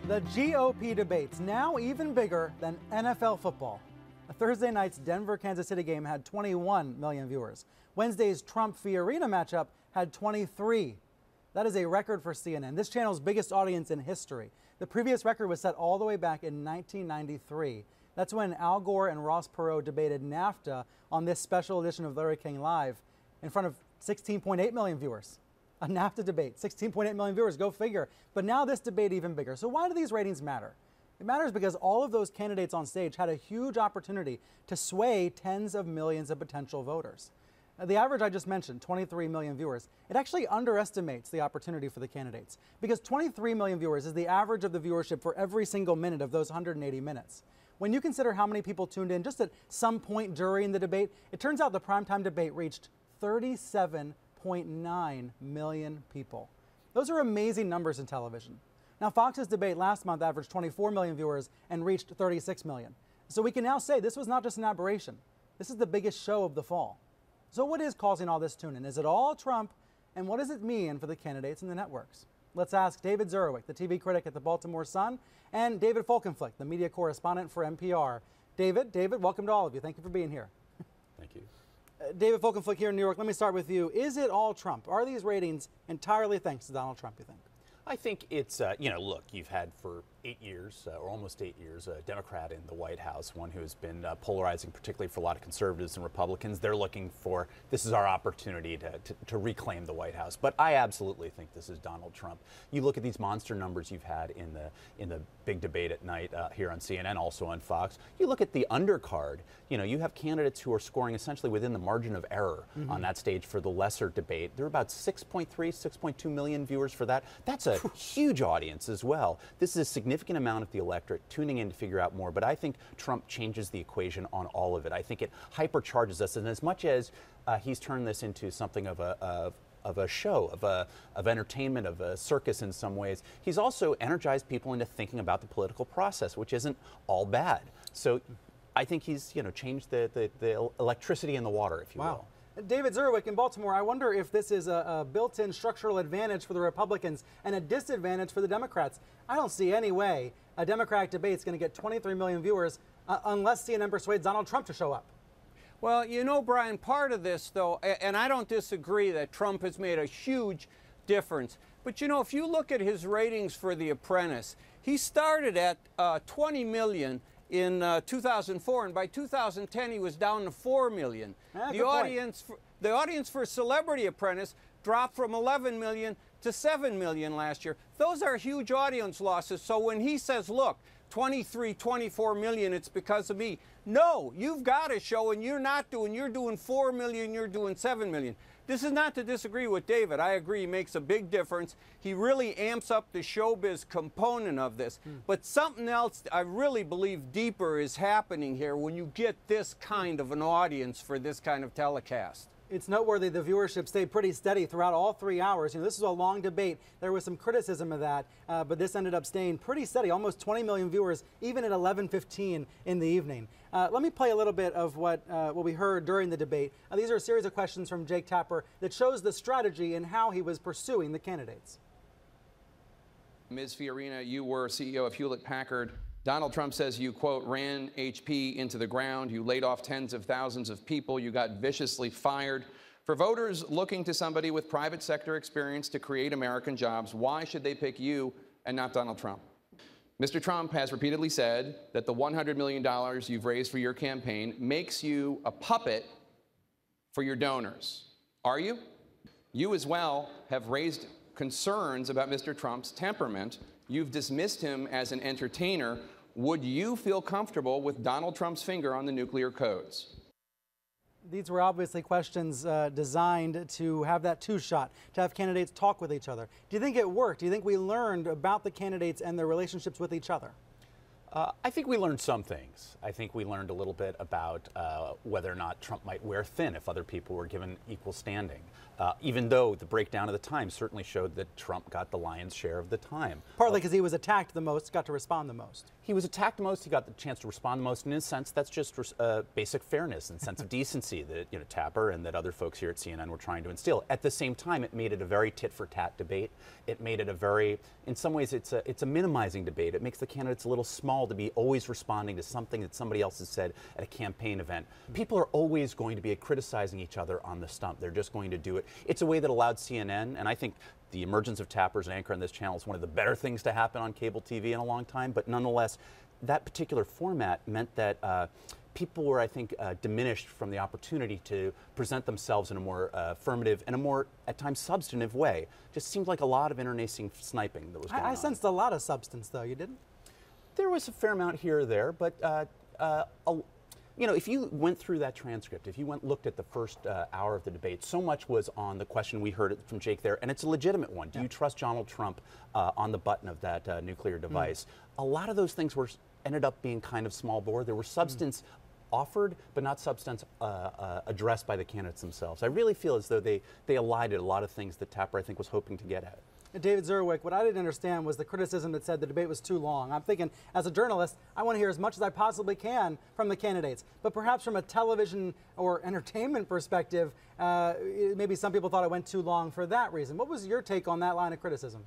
The GOP debates, now even bigger than NFL football. Thursday night's Denver-Kansas City game had 21 million viewers. Wednesday's Trump-Fiorina matchup had 23. That is a record for CNN, this channel's biggest audience in history. The previous record was set all the way back in 1993. That's when Al Gore and Ross Perot debated NAFTA on this special edition of Larry King Live in front of 16.8 million viewers. A NAFTA debate, 16.8 million viewers, go figure. But now this debate even bigger. So why do these ratings matter? It matters because all of those candidates on stage had a huge opportunity to sway tens of millions of potential voters. The average I just mentioned, 23 million viewers, it actually underestimates the opportunity for the candidates because 23 million viewers is the average of the viewership for every single minute of those 180 minutes. When you consider how many people tuned in just at some point during the debate, it turns out the primetime debate reached 37.9 million people. Those are amazing numbers in television. Now, Fox's debate last month averaged 24 million viewers and reached 36 million. So we can now say this was not just an aberration. This is the biggest show of the fall. So what is causing all this tune-in? Is it all Trump? And what does it mean for the candidates and the networks? Let's ask David Zurwick, the TV critic at the Baltimore Sun, and David Folkenflik, the media correspondent for NPR. David, welcome to all of you. Thank you for being here. Thank you. David Folkenflik here in New York. Let me start with you. Is it all Trump? Are these ratings entirely thanks to Donald Trump, you think? I think it's, look, you've had for 8 years, or almost 8 years, a Democrat in the White House, one who's been polarizing, particularly for a lot of conservatives and Republicans. They're looking for, this is our opportunity to reclaim the White House. But I absolutely think this is Donald Trump. You look at these monster numbers you've had in the big debate at night here on CNN, also on Fox. You look at the undercard, you have candidates who are scoring essentially within the margin of error on that stage for the lesser debate. There are about 6.3, 6.2 million viewers for that. That's a huge audience as well. This is a significant amount of the electorate tuning in to figure out more, but I think Trump changes the equation on all of it. I think it hypercharges us, and as much as he's turned this into something of a show, of entertainment, of a circus in some ways, he's also energized people into thinking about the political process, which isn't all bad. So I think he's changed the electricity in the water, if you will. David Zurwick in Baltimore, I wonder if this is a built-in structural advantage for the Republicans and a disadvantage for the Democrats. I don't see any way a Democratic debate is going to get 23 million viewers unless CNN persuades Donald Trump to show up. Well, Brian, part of this, though, and I don't disagree that Trump has made a huge difference. But, if you look at his ratings for The Apprentice, he started at 20 million in 2004, and by 2010 he was down to 4 million. The audience for Celebrity Apprentice dropped from 11 million to 7 million last year. Those are huge audience losses. So when he says, look, 23, 24 million, it's because of me. No, you've got a show and you're doing 4 million, you're doing 7 million. This is not to disagree with David. I agree he makes a big difference. He really amps up the showbiz component of this. But something else I really believe deeper is happening here when you get this kind of an audience for this kind of telecast. It's noteworthy the viewership stayed pretty steady throughout all 3 hours. This is a long debate. There was some criticism of that, but this ended up staying pretty steady, almost 20 million viewers, even at 11:15 in the evening. Let me play a little bit of what we heard during the debate. These are a series of questions from Jake Tapper that shows the strategy and how he was pursuing the candidates. Ms. Fiorina, you were CEO of Hewlett-Packard. Donald Trump says you, quote, ran HP into the ground. You laid off tens of thousands of people. You got viciously fired. For voters looking to somebody with private sector experience to create American jobs, why should they pick you and not Donald Trump? Mr. Trump has repeatedly said that the $100 million you've raised for your campaign makes you a puppet for your donors. Are you? You as well have raised concerns about Mr. Trump's temperament. You've dismissed him as an entertainer. Would you feel comfortable with Donald Trump's finger on the nuclear codes? These were obviously questions designed to have that two-shot, to have candidates talk with each other. Do you think it worked? Do you think we learned about the candidates and their relationships with each other? I think we learned some things. I think we learned a little bit about whether or not Trump might wear thin if other people were given equal standing. Even though the breakdown of the time certainly showed that Trump got the lion's share of the time. Partly because he was attacked the most, got to respond the most. He was attacked the most, he got the chance to respond the most, and in a sense that's just basic fairness and sense of decency that Tapper and that other folks here at CNN were trying to instill. At the same time, it made it a very tit-for-tat debate. It made it a very, in some ways, it's a minimizing debate. It makes the candidates a little small to be always responding to something that somebody else has said at a campaign event. People are always going to be criticizing each other on the stump. They're just going to do it. It's a way that allowed CNN, and I think the emergence of Tapper as an anchor on this channel is one of the better things to happen on cable TV in a long time, but nonetheless, that particular format meant that people were, I think, diminished from the opportunity to present themselves in a more affirmative and a more, at times, substantive way. Just seemed like a lot of internecine sniping that was going on. I sensed a lot of substance, though. You didn't? There was a fair amount here or there, but if you went through that transcript, if you looked at the first hour of the debate, so much was on the question we heard from Jake there, and it's a legitimate one. Do you trust Donald Trump on the button of that nuclear device? A lot of those things ended up being kind of small bore. There was substance offered, but not substance addressed by the candidates themselves. I really feel as though they elided a lot of things that Tapper, I think, was hoping to get at. David Zurwick, what I didn't understand was the criticism that said the debate was too long. I'm thinking, as a journalist, I want to hear as much as I possibly can from the candidates. But perhaps from a television or entertainment perspective, maybe some people thought it went too long for that reason. What was your take on that line of criticism?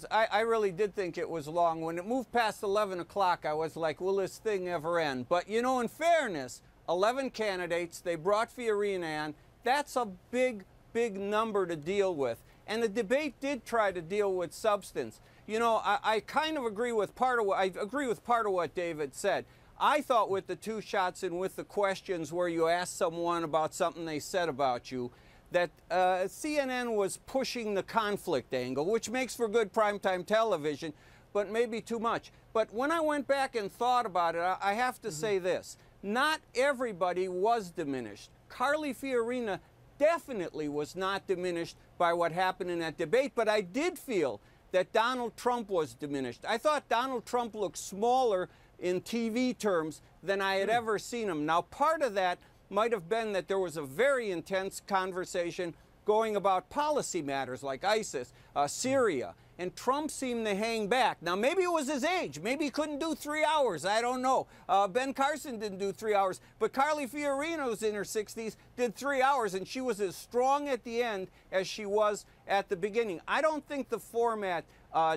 I really did think it was long. When it moved past 11 o'clock, I was like, will this thing ever end? But, in fairness, 11 candidates, they brought Fiorina in. That's a big, big number to deal with. And the debate did try to deal with substance. I kind of agree with part of what David said. I thought with the two shots and with the questions where you ask someone about something they said about you, that CNN was pushing the conflict angle, which makes for good primetime television, but maybe too much. But when I went back and thought about it, I have to say this. Not everybody was diminished. Carly Fiorina definitely was not diminished by what happened in that debate, but I did feel that Donald Trump was diminished. I thought Donald Trump looked smaller in TV terms than I had ever seen him. Now, part of that might have been that there was a very intense conversation going about policy matters like ISIS, Syria, and Trump seemed to hang back. Now, maybe it was his age. Maybe he couldn't do 3 hours. I don't know. Ben Carson didn't do 3 hours. But Carly Fiorina was in her 60s, did 3 hours, and she was as strong at the end as she was at the beginning. I don't think the format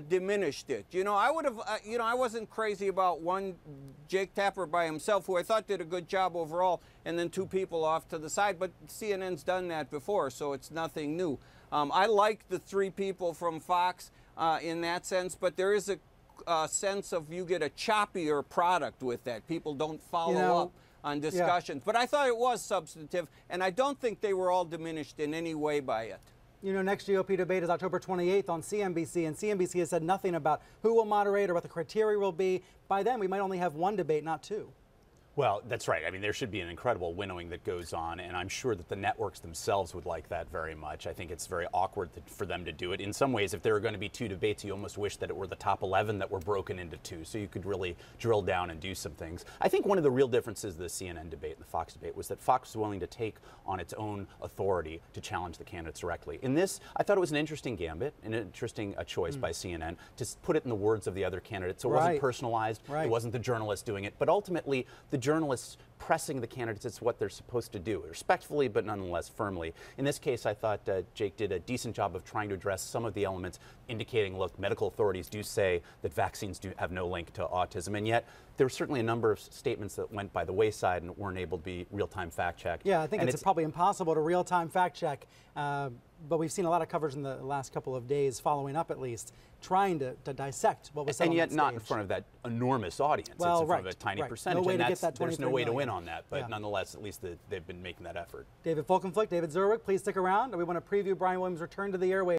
diminished it. I would have, I wasn't crazy about one Jake Tapper by himself, who I thought did a good job overall, and then two people off to the side. But CNN's done that before, so it's nothing new. I like the three people from Fox in that sense, but there is a sense of you get a choppier product with that. People don't follow up on discussions. But I thought it was substantive, and I don't think they were all diminished in any way by it. Next GOP debate is October 28th on CNBC, and CNBC has said nothing about who will moderate or what the criteria will be. By then, we might only have one debate, not two. Well, that's right. I mean, there should be an incredible winnowing that goes on, and I'm sure that the networks themselves would like that very much. I think it's very awkward for them to do it. In some ways, if there are going to be two debates, you almost wish that it were the top 11 that were broken into two, so you could really drill down and do some things. I think one of the real differences of the CNN debate and the Fox debate was that Fox was willing to take on its own authority to challenge the candidates directly. In this, I thought it was an interesting gambit, an interesting choice by CNN to put it in the words of the other candidates. So it wasn't personalized. It wasn't the journalist doing it. But ultimately, the journalists pressing the candidates is what they're supposed to do, respectfully but nonetheless firmly. In this case, I thought Jake did a decent job of trying to address some of the elements indicating, look, medical authorities do say that vaccines do have no link to autism, and yet there were certainly a number of statements that went by the wayside and weren't able to be real-time fact-checked. Yeah, I think it's probably impossible to real-time fact-check, but we've seen a lot of coverage in the last couple of days, following up at least, trying to dissect what was said on that stage. And yet not in front of that enormous audience. Well, it's in front of a tiny percentage. No way to get that 23 there's no way to million. win on that, but nonetheless, at least they've been making that effort. David Folkenflik, David Zurwick, please stick around. We want to preview Brian Williams' return to the airwaves.